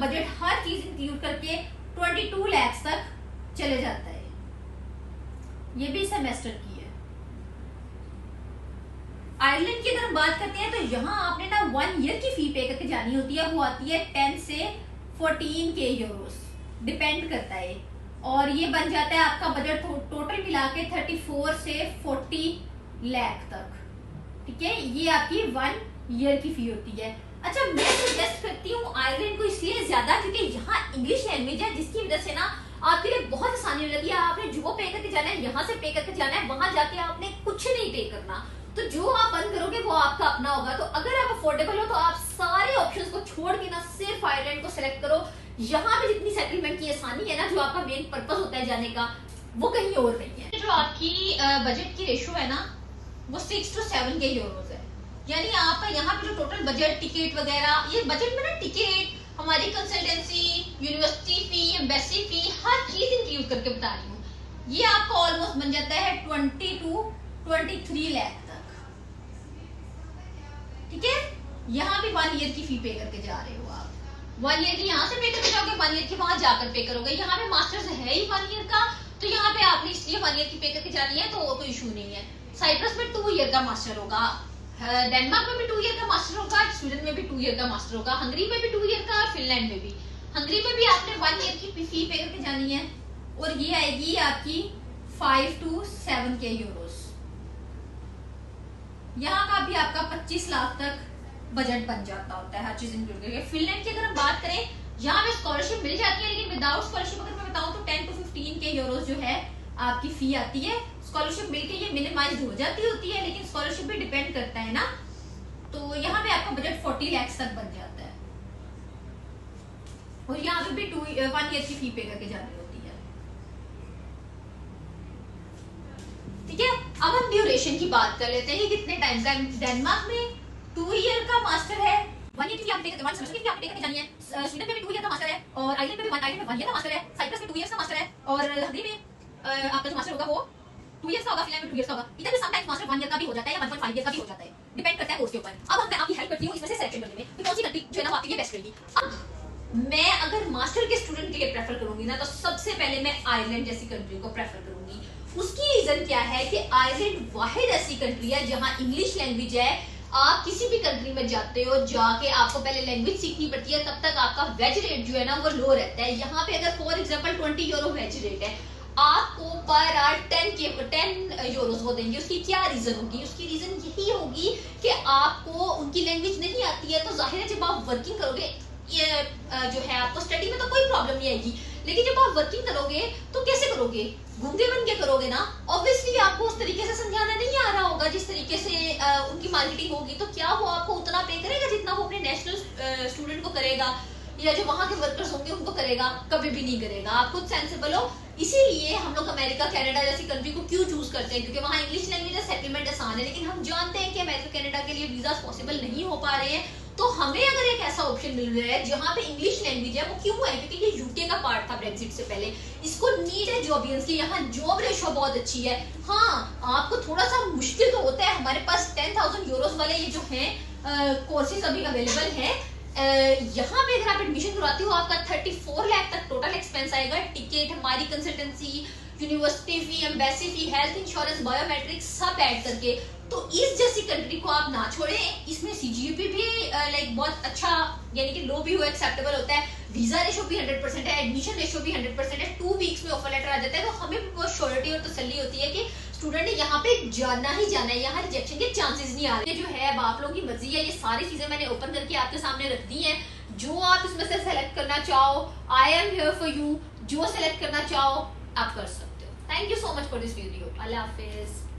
Budget हर चीज include करके 22 लाख तक चले जाता है। ये भी सेमेस्टर की है। आयरलैंड की अगर हम बात करते हैं तो यहाँ आपने ना 1 ईयर की फी पे करके जानी होती है, वो आती है 10 से 14 के यूरोस, डिपेंड करता है। और ये बन जाता है आपका बजट टोटल मिला के 34 से 40 लाख तक। ठीक है, ये आपकी 1 ईयर की फी होती है। अच्छा, मैं सजेस्ट करती हूँ आयरलैंड को इसलिए ज्यादा क्योंकि यहाँ इंग्लिश लैंग्वेज है, जिसकी वजह से ना आपके लिए बहुत आसानी हो जाती है। आपने जो पे करके जाना है, यहाँ से पे करके जाना है, वहां जाके आपने कुछ नहीं पे करना। तो जो आप अर्न करोगे वो आपका अपना होगा। तो अगर आप अफोर्डेबल हो तो आप सारे ऑप्शंस को छोड़ के ना सिर्फ आयरलैंड को सिलेक्ट करो। यहाँ पे जितनी सेटलमेंट की आसानी है ना, जो आपका मेन पर्पस होता है जाने का, वो कहीं और नहीं है। जो आपकी बजट की रेशो है ना, वो 6 to 7 के यूरोज है। यानी आपका यहाँ पे जो टोटल बजट, टिकट वगैरह, ये बजट में ना टिकट, हमारी कंसल्टेंसी, यूनिवर्सिटी फी, एम्बेसी फी, हर चीज इंक्लूड करके बता रही हूँ, ये आपका ऑलमोस्ट बन जाता है 20 to 23 लाख तक। ठीक है, यहाँ पे 1 ईयर की फी पे करके जा रहे हो आप। 1 ईयर की यहाँ से पे करके जाओगे, 1 ईयर की वहां जाकर पे करोगे। यहाँ पे मास्टर्स है ही 1 ईयर का, तो यहाँ पे आपने इसलिए 1 ईयर की पे करके जानी है, तो कोई इशू नहीं है। साइप्रस में 2 ईयर का मास्टर होगा, डेनमार्क में भी 2 ईयर का मास्टर होगा, स्वीडन में भी 2 ईयर का मास्टर होगा, हंगरी में भी 2 ईयर का, फिनलैंड में भी। हंगरी में भी आपने 1 ईयर की फी पे करके जानी है, और ये आएगी आपकी 5 to 7 के यूरोस। यहाँ का भी आपका 25 लाख तक बजट बन जाता होता है, हर चीज इंक्लूड करके। फिनलैंड की अगर हम बात करें, यहाँ पे स्कॉलरशिप मिल जाती है, लेकिन विदाउट स्कॉलरशिप अगर मैं बताऊं तो 10 to 15 के यूरोस जो है आपकी फी आती है। स्कॉलरशिप मिलके ये मिनिमाइज हो जाती होती है, लेकिन स्कॉलरशिप भी डिपेंड करता है ना। तो यहाँ पे आपका बजट 40 लाख तक बन जाता है, और यहाँ पे भी 1 ईयर की फी पे करके जानी होती है। ठीक है, अब हम ड्यूरेशन की बात कर लेते हैं कि कितने टाइम का। डेनमार्क में 2 ईयर का मास्टर है, 1 ईयर की आप वन सेमेस्टर की आप पे करके जानी है। स्वीडन में भी 2 ईयर का मास्टर है, और आइलैंड में भी 1 ईयर का मास्टर है। साइप्रस में 2 ईयर का मास्टर है, और हंगरी में आपका जो मास्टर होगा वो 2 ईयर का होगा, फिनलैंड में 2 ईयर का होगा। इधर भी समटाइम्स मास्टर 1 ईयर का भी हो जाता है, या 1.5 ईयर का भी हो जाता है, डिपेंड करता है कोर्स के ऊपर। अब मैं आपकी हेल्प करती हूँ इसमें से सिलेक्शन करने में कि कौन सी कंट्री जो है ना आपके लिए बेस्ट रहेगी। अब मैं अगर मास्टर के स्टूडेंट के लिए प्रेफर करूंगी ना, तो सबसे पहले मैं आयरलैंड जैसी कंट्री को प्रेफर करूंगी। उसकी रीजन क्या है कि आयरलैंड वाहिद ऐसी कंट्री है जहां इंग्लिश लैंग्वेज है। आप किसी भी कंट्री में जाते हो, जाके आपको पहले लैंग्वेज सीखनी पड़ती है, तब तक आपका वेज रेट जो है ना वो लो रहता है। यहाँ पे अगर for example 20 euro wage rate है, आपको पर आवर 10 यूरोस वो देंगे। उसकी क्या रीजन होगी? उसकी रीजन यही होगी कि आपको उनकी लैंग्वेज नहीं आती है, तो जाहिर है जब आप वर्किंग करोगे, ये जो है आपको स्टडी में तो कोई प्रॉब्लम नहीं आएगी, लेकिन जब आप वर्किंग करोगे तो कैसे करोगे? गूंगे बन के करोगे ना। ऑब्वियसली आपको उस तरीके से समझाना नहीं आ रहा होगा जिस तरीके से उनकी मार्केटिंग होगी, तो क्या वो आपको उतना पे करेगा जितना वो अपने नेशनल स्टूडेंट को करेगा, या जो वहां के वर्कर्स होंगे उनको करेगा? कभी भी नहीं करेगा। आप खुद सेंसिबल हो। इसीलिए हम लोग अमेरिका, कनाडा जैसी कंट्री को क्यों चूज करते हैं? क्योंकि वहां इंग्लिश लैंग्वेज सेटलमेंट आसान है, लेकिन हम जानते हैं कि अमेरिका, कनाडा के लिए वीजा पॉसिबल नहीं हो पा रहे हैं। तो हमें अगर एक ऐसा ऑप्शन मिल रहा है जहां पे इंग्लिश लैंग्वेज है, वो क्यों है? क्योंकि ये यूके का पार्ट था ब्रेक्सिट से पहले। इसको नीड है जॉबियंस की, यहाँ जॉब रेशो बहुत अच्छी है। हाँ, आपको थोड़ा सा मुश्किल तो होता है। हमारे पास 10,000 यूरोस वाले ये जो हैं कोर्सेज अभी अवेलेबल हैं। यहाँ पे अगर आप एडमिशन करवाते हो, आपका 34 लाख तक टोटल एक्सपेंस आएगा। टिकट, हमारी कंसल्टेंसी, यूनिवर्सिटी फी, एम्बेसी फी, हेल्थ इंश्योरेंस, बायोमेट्रिक्स सब ऐड करके। तो इस जैसी कंट्री को आप ना छोड़ें। इसमें सीजीपी भी लाइक बहुत अच्छा, यानी कि लो भी हो, एक्सेप्टेबल होता है। वीजा रेशो भी 100% है, एडमिशन रेशो भी 100% है। 2 वीक्स में ऑफर लेटर आ जाता है, तो हमें बहुत श्योरिटी और तसल्ली होती है कि स्टूडेंट ने यहाँ पे जाना ही जाना है, यहाँ रिजेक्शन के चांसेस नहीं आ रहे। जो है अब आप लोगों की मर्जी है। ये सारी चीजें मैंने ओपन करके आपके सामने रख दी हैं। जो आप इसमें से सेलेक्ट करना चाहो, I am here for you. जो सेलेक्ट करना चाहो आप कर सकते हो। Thank you so much for this video. Allah Hafiz.